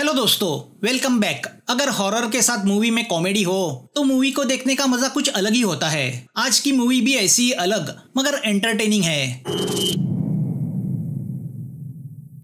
Hello दोस्तों, welcome back. अगर horror के साथ मूवी में कॉमेडी हो तो मूवी को देखने का मजा कुछ अलग ही होता है। आज की मूवी भी ऐसी ही अलग मगर एंटरटेनिंग है।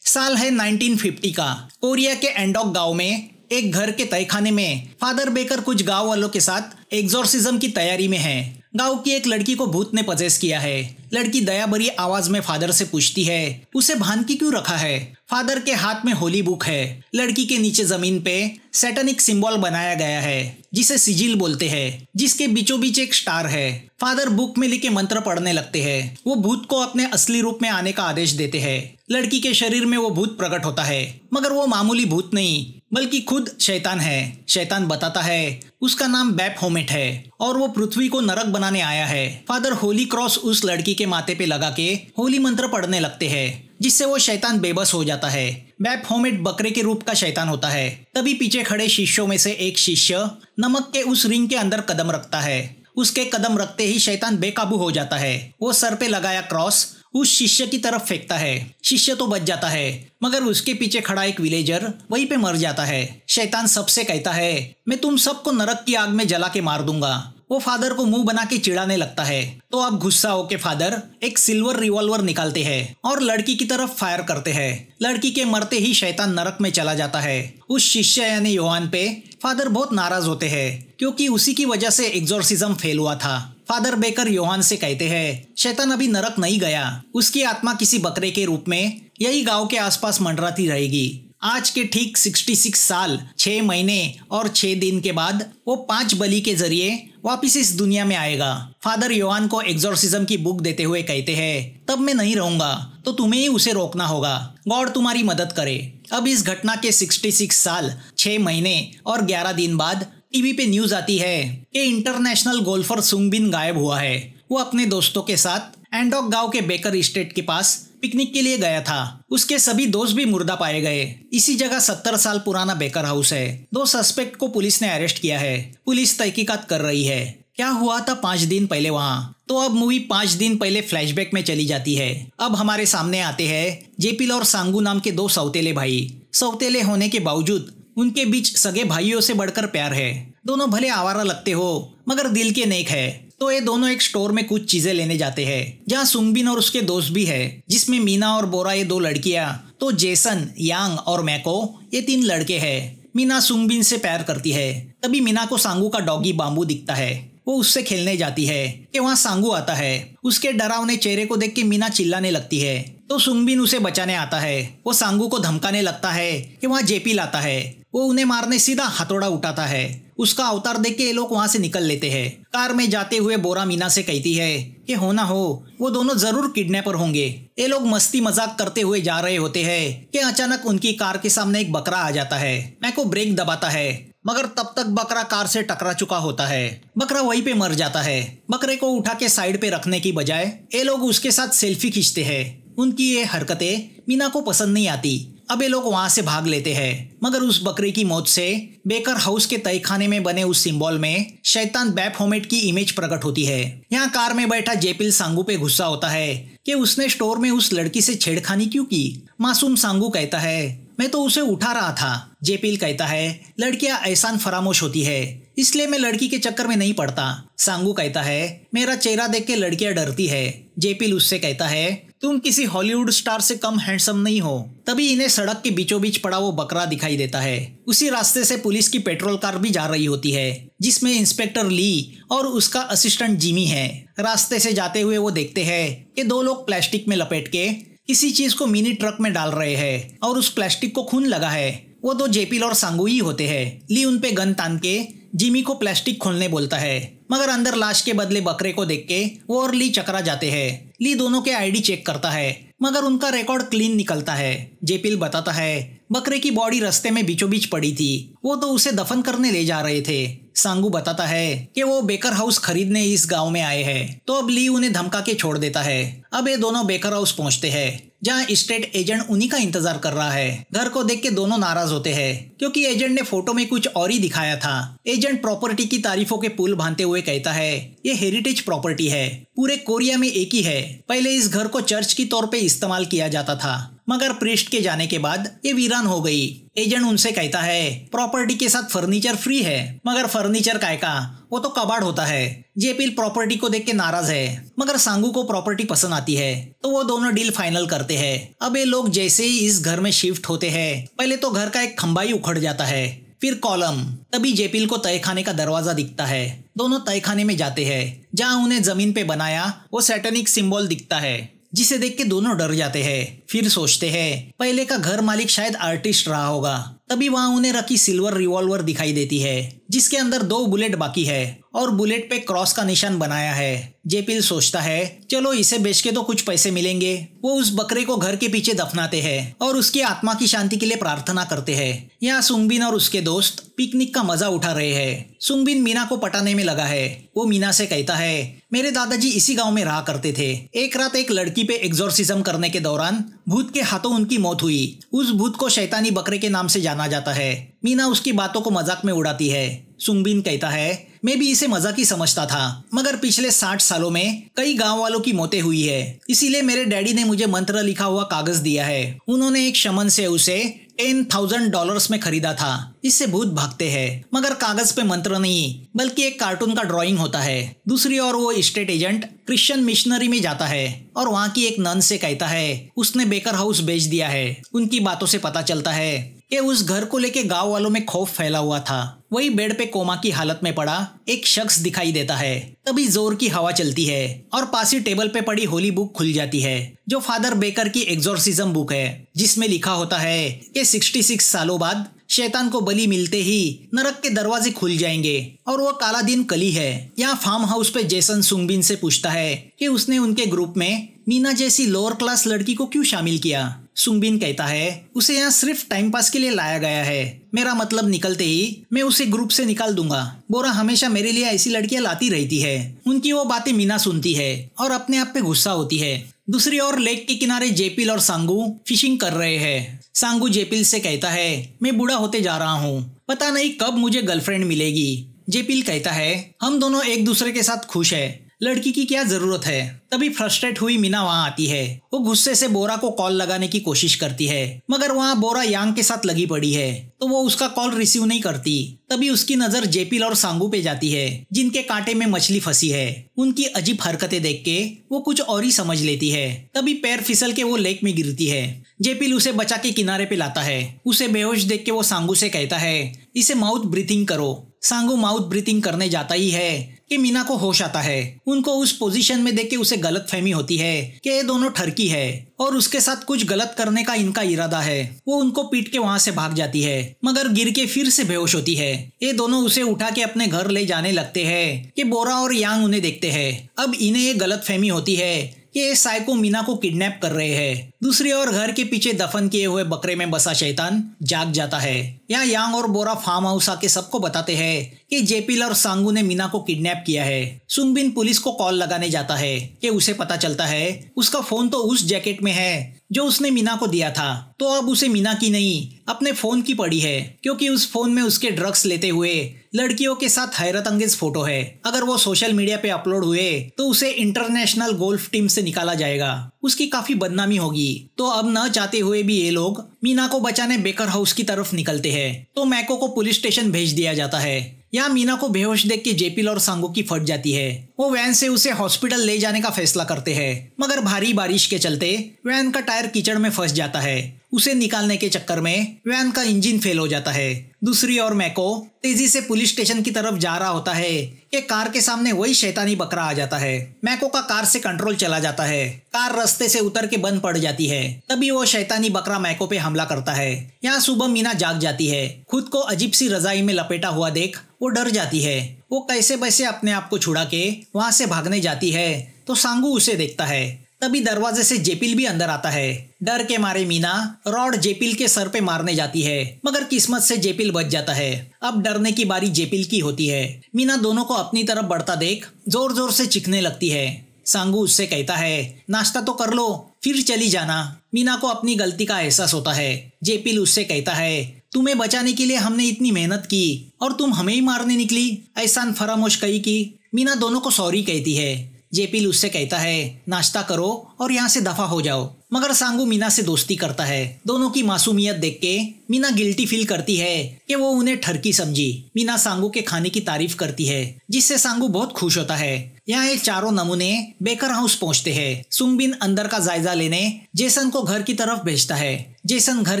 साल है 1950 का। कोरिया के एंडोक गांव में एक घर के तहखाने में फादर बेकर कुछ गांव वालों के साथ एग्जॉर्सिज्म की तैयारी में है। गांव की एक लड़की को भूत ने पजेस किया है। लड़की दया भरी आवाज में फादर से पूछती है, उसे बांध के क्यों रखा है? फादर के हाथ में होली बुक है। लड़की के नीचे जमीन पे सैटेनिक सिंबल बनाया गया है जिसे सिजिल बोलते हैं, जिसके बीचों बीच एक स्टार है। फादर बुक में लिखे मंत्र पढ़ने लगते हैं। वो भूत को अपने असली रूप में आने का आदेश देते हैं। लड़की के शरीर में वो भूत प्रकट होता है, मगर वो मामूली भूत नहीं बल्कि खुद शैतान है। शैतान बताता है उसका नाम बैपहोमेट है और वो पृथ्वी को नरक बनाने आया है। फादर होली क्रॉस उस लड़की के माथे पे लगा के होली मंत्र पढ़ने लगते हैं, जिससे वो शैतान बेबस हो जाता है। बैपहोमेट बकरे के रूप का शैतान होता है। तभी पीछे खड़े शिष्यों में से एक शिष्य नमक के उस रिंग के अंदर कदम रखता है। उसके कदम रखते ही शैतान बेकाबू हो जाता है। वो सर पे लगाया क्रॉस उस शिष्य की तरफ फेंकता है। शिष्य तो बच जाता है, मगर उसके पीछे खड़ा एक विलेजर वहीं पे मर जाता है। शैतान सबसे कहता है, मैं तुम सबको नरक की आग में जला के मार दूंगा। वो फादर को मुंह बना के चिढ़ाने लगता है। तो अब गुस्सा होके फादर एक सिल्वर रिवॉल्वर निकालते हैं और लड़की की तरफ फायर करते हैं। लड़की के मरते ही शैतान नरक में चला जाता है। उस शिष्य यानी योहान पे फादर बहुत नाराज होते हैं, क्योंकि उसी की वजह से एग्जॉर्सिज्म फेल हुआ था। फादर बेकर योहान से कहते हैं, शैतान अभी नरक नहीं गया, उसकी आत्मा किसी बकरे के रूप में यही गांव के आसपास मंडराती रहेगी। आज के ठीक 66 साल 6 महीने और 6 दिन के बाद वो 5 बलि के जरिए वापिस इस दुनिया में आएगा। फादर योहान को एग्जॉर्सिज्म की बुक देते हुए कहते हैं, तब मैं नहीं रहूंगा तो तुम्हें ही उसे रोकना होगा। गॉड तुम्हारी मदद करे। अब इस घटना के 66 साल 6 महीने और 11 दिन बाद टीवी पे न्यूज आती है कि इंटरनेशनल गोल्फर सुंगबिन गायब हुआ है। वो अपने दोस्तों के साथ एंडोक गांव के बेकर एस्टेट के पास पिकनिक के लिए गया था। उसके सभी दोस्त भी मुर्दा पाए गए। इसी जगह 70 साल पुराना बेकर हाउस है। 2 सस्पेक्ट को पुलिस ने अरेस्ट किया है। पुलिस तहकीकात कर रही है। क्या हुआ था 5 दिन पहले वहाँ? तो अब मूवी 5 दिन पहले फ्लैशबैक में चली जाती है। अब हमारे सामने आते हैं जेपिल और सांगू नाम के 2 सौतेले भाई। सौतेले होने के बावजूद उनके बीच सगे भाइयों से बढ़कर प्यार है। दोनों भले आवारा लगते हो, मगर दिल के नेक है। तो ये दोनों एक स्टोर में कुछ चीजें लेने जाते हैं, जहाँ सुंगबिन और उसके दोस्त भी है, जिसमें मीना और बोरा ये 2 लड़कियां, तो जेसन, यांग और मैको ये 3 लड़के हैं। मीना सुंगबिन से प्यार करती है। तभी मीना को सांगू का डॉगी बाम्बू दिखता है। वो उससे खेलने जाती है कि वहाँ सांगू आता है। उसके डरावने चेहरे को देख के मीना चिल्लाने लगती है, तो सुंगबिन उसे बचाने आता है। वो सांगू को धमकाने लगता है कि वहाँ जेपिल आता है। वो उन्हें मारने सीधा हथौड़ा उठाता है। उसका अवतार देख के ये लोग वहाँ से निकल लेते हैं। कार में जाते हुए बोरा मीना से कहती है कि हो ना हो वो दोनों जरूर किडनैपर होंगे। ये लोग मस्ती मजाक करते हुए जा रहे होते हैं कि अचानक उनकी कार के सामने एक बकरा आ जाता है। मैको ब्रेक दबाता है, मगर तब तक बकरा कार से टकरा चुका होता है। बकरा वहीं पे मर जाता है। बकरे को उठा के साइड पे रखने की बजाय ये लोग उसके साथ सेल्फी खींचते हैं। उनकी ये हरकतें मीना को पसंद नहीं आती। अब ये लोग वहां से भाग लेते हैं, मगर उस बकरे की मौत से बेकर हाउस के तहखाने में बने उस सिंबल में शैतान बैपहोमेट की इमेज प्रकट होती है। यहाँ कार में बैठा जेपिल सांगू पे गुस्सा होता है कि उसने स्टोर में उस लड़की से छेड़खानी क्यों की। मासूम सांगू कहता है, मैं तो उसे उठा रहा था। जेपिल कहता है, लड़कियां एहसान फरामोश होती है, इसलिए मैं लड़की के चक्कर में नहीं पड़ता। सांगू कहता है, मेरा चेहरा देख के लड़कियां डरती है। जेपिल उससे कहता है, तुम किसी हॉलीवुड स्टार से कम हैंडसम नहीं हो। तभी इन्हें सड़क के बीचों बीच पड़ा वो बकरा दिखाई देता है। उसी रास्ते से पुलिस की पेट्रोल कार भी जा रही होती है, जिसमें इंस्पेक्टर ली और उसका असिस्टेंट जिमी है। रास्ते से जाते हुए वो देखते हैं कि 2 लोग प्लास्टिक में लपेट के किसी चीज को मिनी ट्रक में डाल रहे हैं और उस प्लास्टिक को खून लगा है। वो 2 जेपिल और सांगू ही होते हैं। ली उन पे गन तान के जिमी को प्लास्टिक खोलने बोलता है, मगर अंदर लाश के बदले बकरे को देख के वो और ली चकरा जाते हैं। ली दोनों के आईडी चेक करता है, मगर उनका रिकॉर्ड क्लीन निकलता है। जेपिल बताता है, बकरे की बॉडी रास्ते में बीचों बीच पड़ी थी, वो तो उसे दफन करने ले जा रहे थे। सांगू बताता है कि वो बेकर हाउस खरीदने इस गांव में आए हैं। तो अब ली उन्हें धमका के छोड़ देता है। अब ये दोनों बेकर हाउस पहुंचते हैं, जहाँ स्टेट एजेंट उन्हीं का इंतजार कर रहा है। घर को देख के दोनों नाराज होते हैं, क्योंकि एजेंट ने फोटो में कुछ और ही दिखाया था। एजेंट प्रॉपर्टी की तारीफों के पुल बांधते हुए कहता है, ये हेरिटेज प्रॉपर्टी है, पूरे कोरिया में एक ही है। पहले इस घर को चर्च की तौर पे इस्तेमाल किया जाता था, मगर प्रीस्ट के जाने के बाद ये वीरान हो गई। एजेंट उनसे कहता है प्रॉपर्टी के साथ फर्नीचर फ्री है, मगर फर्नीचर काय का, वो तो कबाड़ होता है। जेपिल प्रॉपर्टी को देख के नाराज है, मगर सांगू को प्रॉपर्टी पसंद आती है, तो वो दोनों डील फाइनल करते हैं। अब ये लोग जैसे ही इस घर में शिफ्ट होते हैं, पहले तो घर का एक खंभा ही उखड़ जाता है, फिर कॉलम। तभी जेपिल को तहखाने का दरवाजा दिखता है। दोनों तहखाने में जाते हैं, जहाँ उन्हें जमीन पे बनाया वो सैटेनिक सिंबल दिखता है, जिसे देख के दोनों डर जाते हैं। फिर सोचते हैं पहले का घर मालिक शायद आर्टिस्ट रहा होगा। तभी वहां उन्हें रखी सिल्वर रिवॉल्वर दिखाई देती है, जिसके अंदर 2 बुलेट बाकी है और बुलेट पे क्रॉस का निशान बनाया है। जेपिल सोचता है चलो इसे बेच के तो कुछ पैसे मिलेंगे। वो उस बकरे को घर के पीछे दफनाते हैं और उसकी आत्मा की शांति के लिए प्रार्थना करते हैं। यहाँ सुंगबिन और उसके दोस्त पिकनिक का मजा उठा रहे हैं। सुंगबिन मीना को पटाने में लगा है। वो मीना से कहता है मेरे दादाजी इसी गांव में रहा करते थे। एक रात एक लड़की पे एग्जॉर्सिज्म करने के दौरान भूत के हाथों उनकी मौत हुई। उस भूत को शैतानी बकरे के नाम से जाना जाता है। मीना उसकी बातों को मजाक में उड़ाती है। सुंगबिन कहता है मैं भी इसे मजाक ही समझता था, मगर पिछले 60 सालों में कई गांव वालों की मौतें हुई है, इसीलिए मेरे डैडी ने मुझे मंत्र लिखा हुआ कागज दिया है। उन्होंने एक शमन से उसे $10,000 में खरीदा था। इससे भूत भागते हैं, मगर कागज पे मंत्र नहीं बल्कि एक कार्टून का ड्राइंग होता है। दूसरी ओर वो स्टेट एजेंट क्रिश्चियन मिशनरी में जाता है और वहाँ की एक नन से कहता है उसने बेकर हाउस बेच दिया है। उनकी बातों से पता चलता है कि उस घर को लेके गांव वालों में खौफ फैला हुआ था। वही बेड पे कोमा की हालत में पड़ा एक शख्स दिखाई देता है। तभी जोर की हवा चलती है और पास ही टेबल पे पड़ी होली बुक खुल जाती है, जो फादर बेकर की एग्जॉर्सिज्म बुक है, जिसमें लिखा होता है कि 66 सालों बाद शैतान को बलि मिलते ही नरक के दरवाजे खुल जाएंगे और वो काला दिन कली है। यहाँ फार्म हाउस पे जेसन सुंगबिन से पूछता है कि उसने उनके ग्रुप में मीना जैसी लोअर क्लास लड़की को क्यों शामिल किया। सुंगबिन कहता है उसे यहाँ सिर्फ टाइम पास के लिए लाया गया है। मेरा मतलब निकलते ही मैं उसे ग्रुप से निकाल दूंगा। बोरा हमेशा मेरे लिए ऐसी लड़कियां लाती रहती है। उनकी वो बातें मीना सुनती है और अपने आप पे गुस्सा होती है। दूसरी ओर लेक के किनारे जेपिल और सांगू फिशिंग कर रहे हैं। सांगू जेपिल से कहता है मैं बूढ़ा होते जा रहा हूँ, पता नहीं कब मुझे गर्लफ्रेंड मिलेगी। जेपिल कहता है हम दोनों एक दूसरे के साथ खुश है, लड़की की क्या जरूरत है। तभी फ्रस्ट्रेट हुई मीना वहाँ आती है। वो गुस्से से बोरा को कॉल लगाने की कोशिश करती है, मगर वहाँ बोरा यांग के साथ लगी पड़ी है, तो वो उसका कॉल रिसीव नहीं करती। तभी उसकी नजर जेपिल और सांगू पे जाती है, जिनके कांटे में मछली फंसी है। उनकी अजीब हरकतें देख के वो कुछ और ही समझ लेती है। तभी पैर फिसल के वो लेक में गिरती है। जेपिल उसे बचा के किनारे पे लाता है। उसे बेहोश देख के वो सांगू से कहता है इसे माउथ ब्रीथिंग करो। सांगू माउथ ब्रीथिंग करने जाता ही है कि मीना को होश आता है। उनको उस पोजीशन में देख के उसे गलतफहमी होती है कि ये दोनों ठरकी है और उसके साथ कुछ गलत करने का इनका इरादा है। वो उनको पीट के वहाँ से भाग जाती है, मगर गिर के फिर से बेहोश होती है। ये दोनों उसे उठा के अपने घर ले जाने लगते हैं कि बोरा और यांग उन्हें देखते हैं। अब इन्हें ये गलतफहमी होती है कि ये साइको मीना को किडनैप कर रहे हैं। दूसरी ओर घर के पीछे दफन किए हुए बकरे में बसा शैतान जाग जाता है। यहाँ यांग और बोरा फार्म हाउस आके सबको बताते हैं कि जेपिल और सांगू ने मीना को किडनैप किया है। सुंगबिन पुलिस को कॉल लगाने जाता है कि उसे पता चलता है उसका फोन तो उस जैकेट में है जो उसने मीना को दिया था, तो अब उसे मीना की नहीं अपने फोन की पड़ी है, क्योंकि उस फोन में उसके ड्रग्स लेते हुए लड़कियों के साथ हैरत अंगेज फोटो है। अगर वो सोशल मीडिया पे अपलोड हुए तो उसे इंटरनेशनल गोल्फ टीम से निकाला जाएगा, उसकी काफी बदनामी होगी। तो अब न चाहते हुए भी ये लोग मीना को बचाने बेकर हाउस की तरफ निकलते हैं। तो मैको को पुलिस स्टेशन भेज दिया जाता है। यहाँ मीना को बेहोश देख के जेपिल और सांगू की फट जाती है। वो वैन से उसे हॉस्पिटल ले जाने का फैसला करते हैं, मगर भारी बारिश के चलते वैन का टायर कीचड़ में फंस जाता है। उसे निकालने के चक्कर में वैन का इंजन फेल हो जाता है। दूसरी ओर मैको तेजी से पुलिस स्टेशन की तरफ जा रहा होता है कि कार के सामने वही शैतानी बकरा आ जाता है। मैको का कार से कंट्रोल चला जाता है। कार रास्ते से उतर के बंद पड़ जाती है। तभी वो शैतानी बकरा मैको पे हमला करता है। यहाँ सुबह मीना जाग जाती है। खुद को अजीब सी रजाई में लपेटा हुआ देख वो डर जाती है। वो कैसे वैसे अपने आप को छुड़ा के वहाँ से भागने जाती है, तो सांगू उसे देखता है। तभी दरवाजे से जेपिल भी अंदर आता है। डर के मारे मीना रॉड जेपिल के सर पे मारने जाती है, मगर किस्मत से जेपिल बच जाता है। अब डरने की बारी जेपिल की होती है। मीना दोनों को अपनी तरफ बढ़ता देख जोर जोर से चीखने लगती है। सांगू उससे कहता है नाश्ता तो कर लो, फिर चली जाना। मीना को अपनी गलती का एहसास होता है। जेपिल उससे कहता है तुम्हें बचाने के लिए हमने इतनी मेहनत की और तुम हमें ही मारने निकली, एहसान फरामोश कही की। मीना दोनों को सॉरी कहती है। जेपिल उससे कहता है नाश्ता करो और यहाँ से दफा हो जाओ। मगर सांगू मीना से दोस्ती करता है। दोनों की मासूमियत देख के मीना गिल्टी फील करती है कि वो उन्हें ठरकी समझी। मीना सांगू के खाने की तारीफ करती है, जिससे सांगू बहुत खुश होता है। यहाँ ये चारों नमूने बेकर हाउस पहुंचते हैं। सुंगबिन अंदर का जायजा लेने जेसन को घर की तरफ भेजता है। जेसन घर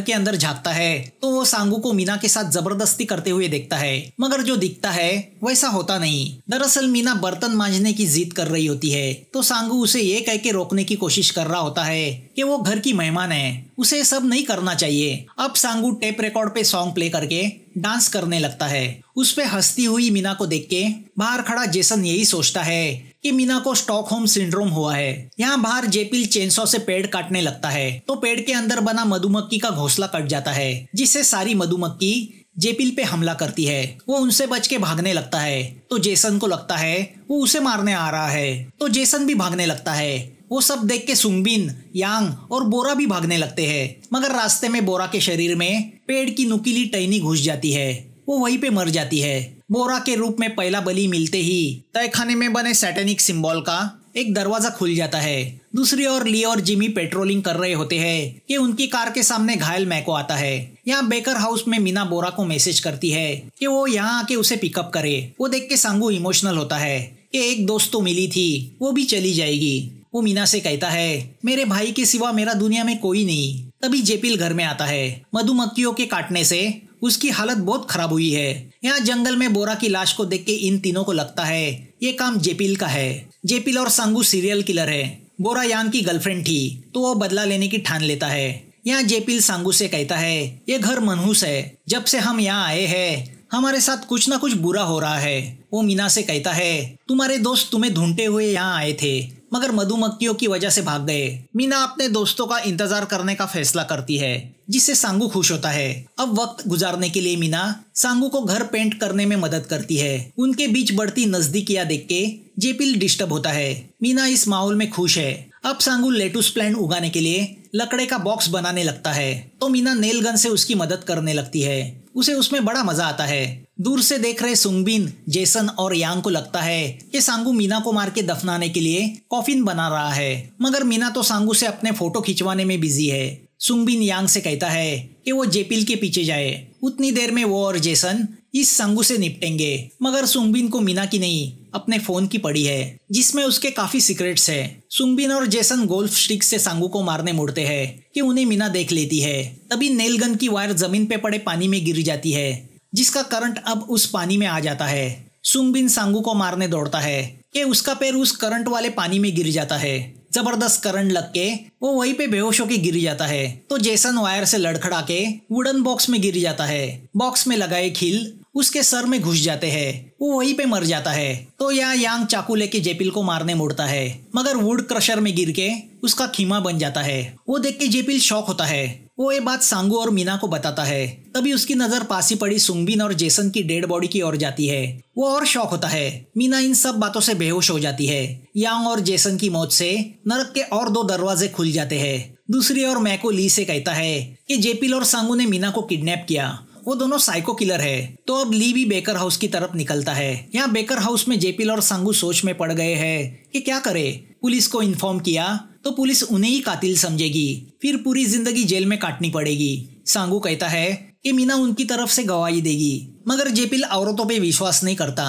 के अंदर झांकता है तो वो सांगू को मीना के साथ जबरदस्ती करते हुए देखता है, मगर जो दिखता है वैसा होता नहीं। दरअसल मीना बर्तन मांजने की जिद कर रही होती है, तो सांगू उसे ये कह के रोकने की कोशिश कर रहा होता है कि वो घर की मेहमान है, उसे सब नहीं करना चाहिए। अब सांगू टेप रिकॉर्ड पे सॉन्ग प्ले करके डांस करने लगता है। उस पे हंसती हुई मीना को देख के बाहर खड़ा जेसन यही सोचता है कि मीना को स्टॉकहोम सिंड्रोम हुआ है। यहाँ बाहर जेपिल चेनसॉ से पेड़ काटने लगता है तो पेड़ के अंदर बना मधुमक्खी का घोंसला कट जाता है, जिससे सारी मधुमक्खी जेपिल पे हमला करती है। वो उनसे बच के भागने लगता है तो जेसन को लगता है वो उसे मारने आ रहा है, तो जेसन भी भागने लगता है। वो सब देख के सुंगबिन, यांग और बोरा भी भागने लगते हैं, मगर रास्ते में बोरा के शरीर में पेड़ की नुकीली टहनी घुस जाती है। वो वहीं पे मर जाती है। बोरा के रूप में पहला बलि मिलते ही तहखाने में बने सैटेनिक सिंबल का एक दरवाजा खुल जाता है। दूसरी ओर ली और जिमी पेट्रोलिंग कर रहे होते हैं कि उनकी कार के सामने घायल मैको आता है। यहाँ बेकर हाउस में मीना बोरा को मैसेज करती है कि वो यहाँ आके उसे पिकअप करे। वो देख के सांगू इमोशनल होता है कि एक दोस्त तो मिली थी, वो भी चली जाएगी। वो मीना से कहता है, मेरे भाई के सिवा मेरा दुनिया में कोई नहीं। तभी जेपिल घर में आता है। मधुमक्खियों के काटने से उसकी हालत बहुत खराब हुई है। यहाँ जंगल में बोरा की लाश को देख के इन तीनों को लगता है ये काम जेपिल का है। जेपिल और सांगू सीरियल किलर है। बोरा यांग की गर्लफ्रेंड थी तो वो बदला लेने की ठान लेता है। यहाँ जेपिल सांगू से कहता है, ये घर मनहूस है, जब से हम यहाँ आए हैं हमारे साथ कुछ ना कुछ बुरा हो रहा है। वो मीना से कहता है, तुम्हारे दोस्त तुम्हें ढूंढते हुए यहाँ आए थे, मगर मधुमक्खियों की वजह से भाग गए। मीना अपने दोस्तों का इंतजार करने का फैसला करती है, जिससे सांगू खुश होता है। अब वक्त गुजारने के लिए मीना सांगू को घर पेंट करने में मदद करती है। उनके बीच बढ़ती नजदीकियां देख के जेपिल डिस्टर्ब होता है। मीना इस माहौल में खुश है। अब सांगू लेटुस प्लांट उगाने के लिए लकड़े का बॉक्स बनाने लगता है, तो मीना नेल गन से उसकी मदद करने लगती है। उसे उसमें बड़ा मजा आता है। दूर से देख रहे सुंगबिन, जेसन और यांग को लगता है कि सांगू मीना को मार के दफनाने के लिए कॉफिन बना रहा है, मगर मीना तो सांगू से अपने फोटो खिंचवाने में बिजी है। सुंगबिन यांग से कहता है कि वो जेपिल के पीछे जाए। उतनी देर में वो और जेसन इस सांगू से निपटेंगे, मगर सुंगबिन को मीना की नहीं अपने फोन की पड़ी है, जिसमें उसके काफी सीक्रेट्स है। सुंगबिन और जेसन गोल्फ स्टिक से सांगू को मारने मुड़ते हैं कि उन्हें मीना देख लेती है। तभी नेल गन की वायर जमीन पे पड़े पानी में गिर जाती है, जिसका करंट अब उस पानी में आ जाता है। सुंगबिन सांगू को मारने दौड़ता है कि उसका पैर उस करंट वाले पानी में गिर जाता है। जबरदस्त करंट लग के वो वहीं पे बेहोश होके गिर जाता है, तो जेसन वायर से लड़खड़ा के वुडन बॉक्स में गिर जाता है। बॉक्स में लगाए खील उसके सर में घुस जाते हैं। वो वहीं पे मर जाता है। तो यहाँ यांग चाकू लेके जेपिल को मारने मुड़ता है, मगर वुड क्रशर में गिर के उसका खीमा बन जाता है। वो देख के जेपिल शॉक होता है। वो ये बात सांगू और मीना को बताता है। तभी उसकी नजर पास ही पड़ी सुंगबिन और जेसन की डेड बॉडी की ओर जाती है। वो और शॉक होता है। मीना इन सब बातों से बेहोश हो जाती है। यांग और जेसन की मौत से नरक के और 2 दरवाजे खुल जाते हैं। दूसरी ओर मैको ली से कहता है कि जेपिल और सांगू ने मीना को किडनैप किया। वो दोनों साइको किलर है। तो अब ली भी बेकर हाउस की तरफ निकलता है। यहाँ बेकर हाउस में जेपिल और सांगू सोच में पड़ गए हैं कि क्या करे। पुलिस को इन्फॉर्म किया तो पुलिस उन्हें ही कातिल समझेगी, फिर पूरी जिंदगी जेल में काटनी पड़ेगी। सांगू कहता है कि मीना उनकी तरफ से गवाही देगी, मगर जेपिल औरतों पे विश्वास नहीं करता।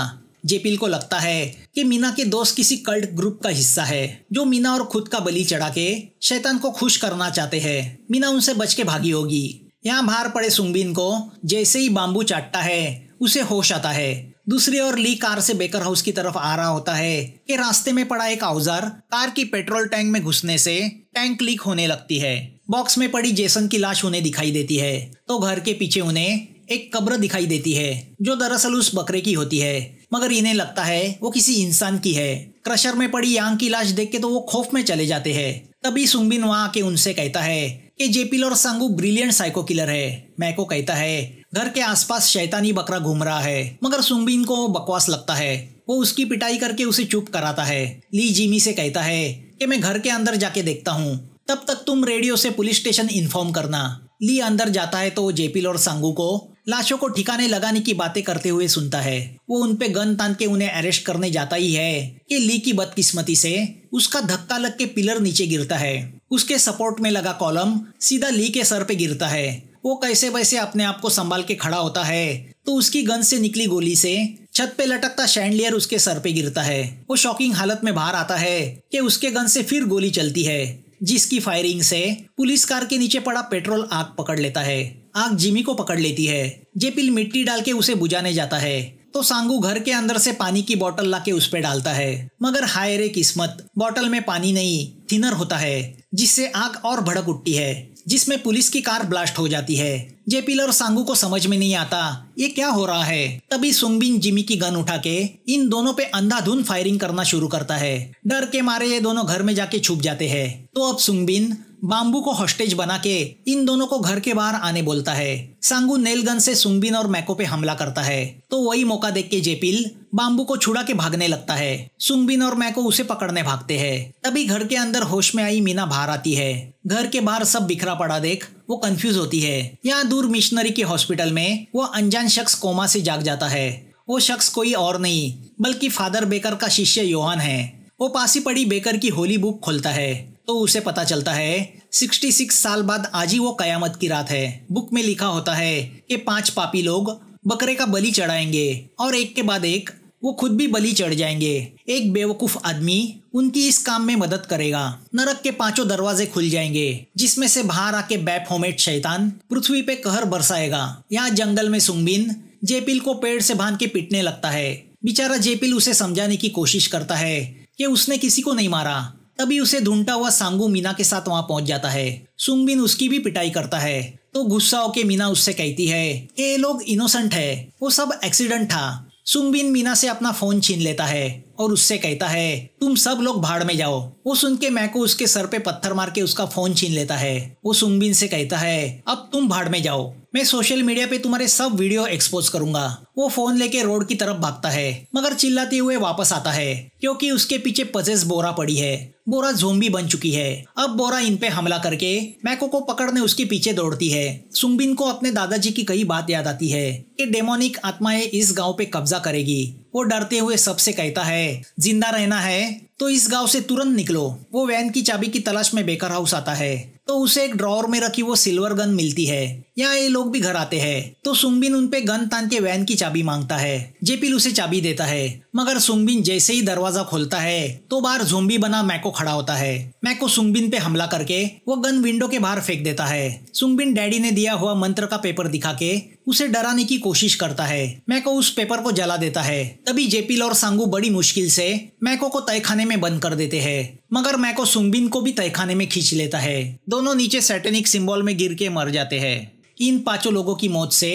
जेपिल को लगता है कि मीना के दोस्त किसी कल्ट ग्रुप का हिस्सा है, जो मीना और खुद का बलि चढ़ा के शैतान को खुश करना चाहते हैं। मीना उनसे बच के भागी होगी। यहाँ बाहर पड़े सुंगबिन को जैसे ही बाम्बू चाटता है उसे होश आता है। दूसरी ओर ली कार से बेकर हाउस की तरफ आ रहा होता है कि रास्ते में पड़ा एक औजार कार की पेट्रोल टैंक में घुसने से टैंक लीक होने लगती है। बॉक्स में पड़ी जेसन की लाश उन्हें दिखाई देती है, तो घर के पीछे उन्हें एक कब्र दिखाई देती है, जो दरअसल उस बकरे की होती है, मगर इन्हें लगता है वो किसी इंसान की है। क्रशर में पड़ी यांग की लाश देख के तो वो खौफ में चले जाते हैं। तभी सुंगबिन वहां आके उनसे कहता है कि जेपिल और सांगू ब्रिलियंट साइको किलर है। मैको कहता है घर के आसपास शैतानी बकरा घूम रहा है, मगर सुंगबिन को वो बकवास लगता है। वो उसकी पिटाई करके उसे चुप कराता है। ली जिमी से कहता है कि मैं घर के अंदर जाके देखता हूँ, तब तक तुम रेडियो से पुलिस स्टेशन इन्फॉर्म करना। ली अंदर जाता है तो जेपिल और सांगू को लाशों को ठिकाने लगाने की बातें करते हुए सुनता है। वो उन पे गन तान के उन्हें अरेस्ट करने जाता ही है कि ली की बदकिस्मती से उसका धक्का लग के पिलर नीचे गिरता है। उसके सपोर्ट में लगा कॉलम सीधा ली के सर पे गिरता है। वो कैसे वैसे अपने आप को संभाल के खड़ा होता है तो उसकी गन से निकली गोली से छत पे लटकता शैंडलियर उसके सर पे गिरता है। वो शॉकिंग हालत में बाहर आता है कि उसके गन से फिर गोली चलती है, जिसकी फायरिंग से पुलिस कार के नीचे पड़ा पेट्रोल आग पकड़ लेता है। आग जिमी को पकड़ लेती है। जेपिल मिट्टी डाल के उसे बुझाने जाता है तो सांगू घर के अंदर से पानी की बोतल लाके उस पे डालता है, मगर हाय रे किस्मत, बोतल में पानी नहीं थिनर होता है, जिससे आग और भड़क उठती है, जिसमें पुलिस की कार ब्लास्ट हो जाती है। जेपिल और सांगू को समझ में नहीं आता ये क्या हो रहा है। तभी सुंगबिन जिमी की गन उठा के इन दोनों पे अंधाधुंध फायरिंग करना शुरू करता है। डर के मारे ये दोनों घर में जाके छुप जाते हैं। तो अब सुंगबिन बाम्बू को हॉस्टेज बना के इन दोनों को घर के बाहर आने बोलता है। सांगू नेल गन से सुंगबिन और मैको पे हमला करता है तो वही मौका देख के जेपिल बाम्बू को छुड़ा के भागने लगता है। सुंगबिन और मैको उसे पकड़ने भागते हैं। तभी घर के अंदर होश में आई मीना बाहर आती है। घर के बाहर सब बिखरा पड़ा देख वो कंफ्यूज होती है। यहाँ दूर मिशनरी के हॉस्पिटल में वो अनजान शख्स कोमा से जाग जाता है। वो शख्स कोई और नहीं बल्कि फादर बेकर का शिष्य योहान है। वो पास ही पड़ी बेकर की होली बुक खोलता है तो उसे पता चलता है 66 साल बाद आज ही वो कयामत की रात है। बुक में लिखा होता है कि 5 पापी लोग बकरे का बलि चढ़ाएंगे और एक के बाद एक वो खुद भी बलि चढ़ जाएंगे। एक बेवकूफ आदमी उनकी इस काम में मदद करेगा। नरक के 5 दरवाजे खुल जाएंगे जिसमें से बाहर आके बैफोमेट शैतान पृथ्वी पे कहर बरसाएगा। यहाँ जंगल में सुंगबिन जेपिल को पेड़ से बांध के पीटने लगता है। बेचारा जेपिल उसे समझाने की कोशिश करता है कि उसने किसी को नहीं मारा। तभी उसे ढूंढता हुआ सांगू मीना के साथ वहां पहुंच जाता है। सुंगबिन उसकी भी पिटाई करता है तो गुस्सा होके मीना उससे कहती है कि ये लोग इनोसेंट है, वो सब एक्सीडेंट था। सुंगबिन मीना से अपना फोन छीन लेता है और उससे कहता है तुम सब लोग भाड़ में जाओ। वो सुन के मैको उसके सर पे पत्थर मार के उसका फोन छीन लेता है। वो सुंगबिन से कहता है अब तुम भाड़ में जाओ, मैं सोशल मीडिया पे तुम्हारे सब वीडियो एक्सपोज करूंगा। वो फोन लेके रोड की तरफ भागता है मगर चिल्लाते हुए वापस आता है क्योंकि उसके पीछे पजेस बोरा पड़ी है। बोरा ज़ोंबी बन चुकी है। अब बोरा इन पे हमला करके मैको को पकड़ने उसके पीछे दौड़ती है। सुंगबिन को अपने दादाजी की कई बात याद आती है कि डेमोनिक आत्माएं इस गांव पे कब्जा करेगी। वो डरते हुए सबसे कहता है जिंदा रहना है तो इस गांव से तुरंत निकलो। वो वैन की चाबी की तलाश में बेकर हाउस आता है तो उसे एक ड्रॉअर में रखी वो सिल्वर गन मिलती है। यहाँ ये लोग भी घर आते हैं तो सुंगबिन उन पे गन तान के वैन की चाबी मांगता है। जेपिल उसे चाबी देता है मगर सुंगबिन जैसे ही दरवाजा खोलता है तो बाहर ज़ोंबी बना मैको खड़ा होता है। मैको सुंगबिन पे हमला करके वो गन विंडो के बाहर फेंक देता है। सुंगबिन डैडी ने दिया हुआ मंत्र का पेपर दिखा के उसे डराने की कोशिश करता है। मैको उस पेपर को जला देता है। तभी जेपिल और सांगू बड़ी मुश्किल से मैको को तहखाने में बंद कर देते हैं मगर मैको सुंगबिन को भी तहखाने में खींच लेता है। दोनों नीचे सैटेनिक सिंबल में गिर के मर जाते हैं। इन 5 लोगों की मौत से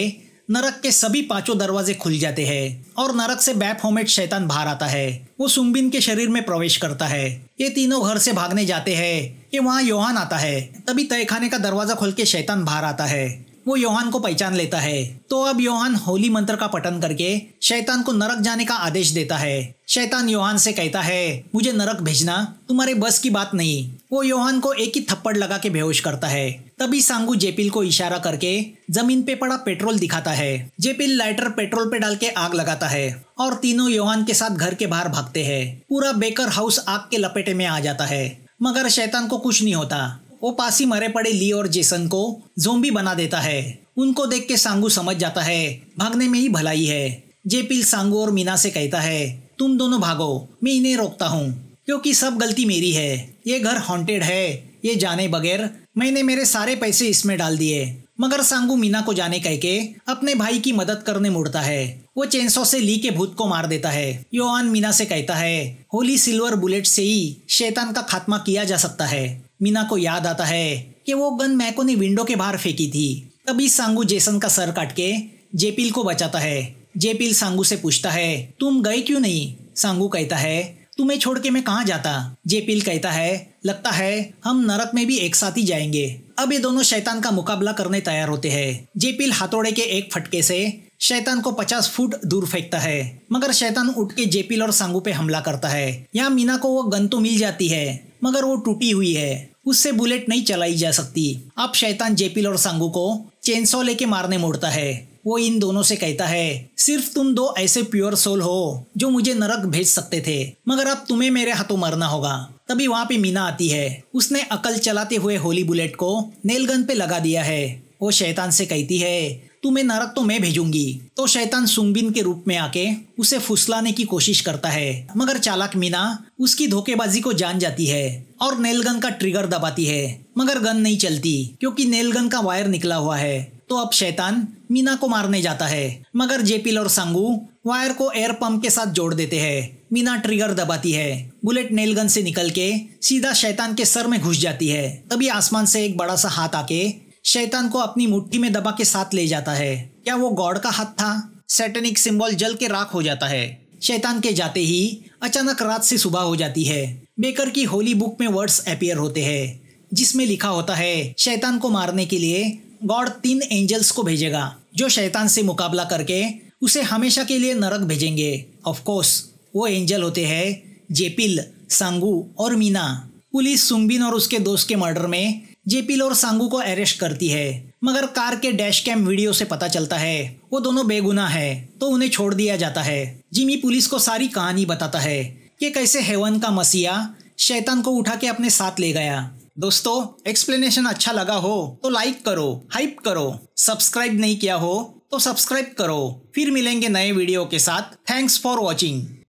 नरक के सभी 5 दरवाजे खुल जाते हैं और नरक से बैफोमेट शैतान बाहर आता है। वो सुंगबिन के शरीर में प्रवेश करता है। ये तीनों घर से भागने जाते हैं कि वहाँ योहान आता है। तभी तहखाने का दरवाजा खोल के शैतान बाहर आता है। वो योहान को पहचान लेता है तो अब योहान होली मंत्र का पठन करके शैतान को नरक जाने का आदेश देता है। शैतान योहान से कहता है मुझे नरक भेजना तुम्हारे बस की बात नहीं। वो योहान को एक ही थप्पड़ लगा के बेहोश करता है। तभी सांगू जेपिल को इशारा करके जमीन पे पड़ा पेट्रोल दिखाता है। जेपिल लाइटर पेट्रोल पे डाल के आग लगाता है और तीनों योहान के साथ घर के बाहर भागते हैं। पूरा बेकर हाउस आग के लपेटे में आ जाता है मगर शैतान को कुछ नहीं होता। वो पास ही मरे पड़े ली और जेसन को ज़ोंबी बना देता है। उनको देख के सांगू समझ जाता है भागने में ही भलाई है। जेपिल सांगू और मीना से कहता है तुम दोनों भागो, मैं इन्हें रोकता हूँ क्योंकि सब गलती मेरी है। ये घर हॉन्टेड है ये जाने बगैर मैंने मेरे सारे पैसे इसमें डाल दिए। मगर सांगू मीना को जाने कह के अपने भाई की मदद करने मुड़ता है। वो चेनसॉ से ली के भूत को मार देता है। योहान मीना से कहता है होली सिल्वर बुलेट से ही शैतान का खात्मा किया जा सकता है। मीना को याद आता है कि वो गन मैको ने विंडो के बाहर फेंकी थी। तभी सांगू जेसन का सर काट के जेपिल को बचाता है। जेपिल सांगू से पूछता है तुम गए क्यों नहीं? सांगू कहता है तुम्हें छोड़ के मैं कहाँ जाता। जेपिल कहता है लगता है हम नरक में भी एक साथ ही जाएंगे। अब ये दोनों शैतान का मुकाबला करने तैयार होते हैं। जेपिल हथौड़े के एक फटके से शैतान को 50 फुट दूर फेंकता है मगर शैतान उठ के जेपिल और सांगू पे हमला करता है। यहाँ मीना को वो गन तो मिल जाती है मगर वो टूटी हुई है, उससे बुलेट नहीं चलाई जा सकती। अब शैतान जेपिल और सांगू को चेनसॉ लेके मारने मुड़ता है। वो इन दोनों से कहता है सिर्फ तुम 2 ऐसे प्योर सोल हो जो मुझे नरक भेज सकते थे मगर अब तुम्हें मेरे हाथों मरना होगा। तभी वहाँ पे मीना आती है। उसने अकल चलाते हुए होली बुलेट को नेल गन पे लगा दिया है। वो शैतान से कहती है, तुम्हें नरक तो मैं भेजूंगी। तो शैतान सुंगबिन के रूप में आके उसे फुसलाने की कोशिश करता है, मगर चालाक मीना उसकी धोखेबाजी को जान जाती है और नेल गन का ट्रिगर दबाती है, मगर गन नहीं चलती क्योंकि नेल गन का वायर निकला हुआ है। तो अब शैतान मीना को मारने जाता है, मगर जेपिल और सांगू वायर को एयर पंप के साथ जोड़ देते हैं। मीना ट्रिगर दबाती है, बुलेट नेल गन से निकल के सीधा शैतान के सर में घुस जाती है। तभी आसमान से एक बड़ा सा हाथ आके शैतान को अपनी मुट्ठी में दबा के साथ ले जाता है। क्या वो गॉड का हाथ था? सैटेनिक सिंबल जल के राख हो जाता है। शैतान के जाते ही अचानक रात से सुबह हो जाती है। बेकर की होली बुक में वर्ड्स अपीयर होते हैं जिसमें लिखा होता है, शैतान को मारने के लिए गॉड 3 एंजल्स को भेजेगा जो शैतान से मुकाबला करके उसे हमेशा के लिए नरक भेजेंगे। ऑफ कोर्स वो एंजल होते हैं जेपिल, सांगू और मीना। पुलिस सुंगबिन और उसके दोस्त के मर्डर में जेपिल और सांगू को अरेस्ट करती है, मगर कार के डैश कैम वीडियो से पता चलता है वो दोनों बेगुनाह है, तो उन्हें छोड़ दिया जाता है। जिमी पुलिस को सारी कहानी बताता है कि कैसे हेवन का मसीहा शैतान को उठा के अपने साथ ले गया। दोस्तों, एक्सप्लेनेशन अच्छा लगा हो तो लाइक करो, हाइप करो। सब्सक्राइब नहीं किया हो तो सब्सक्राइब करो। फिर मिलेंगे नए वीडियो के साथ। Thanks for watching.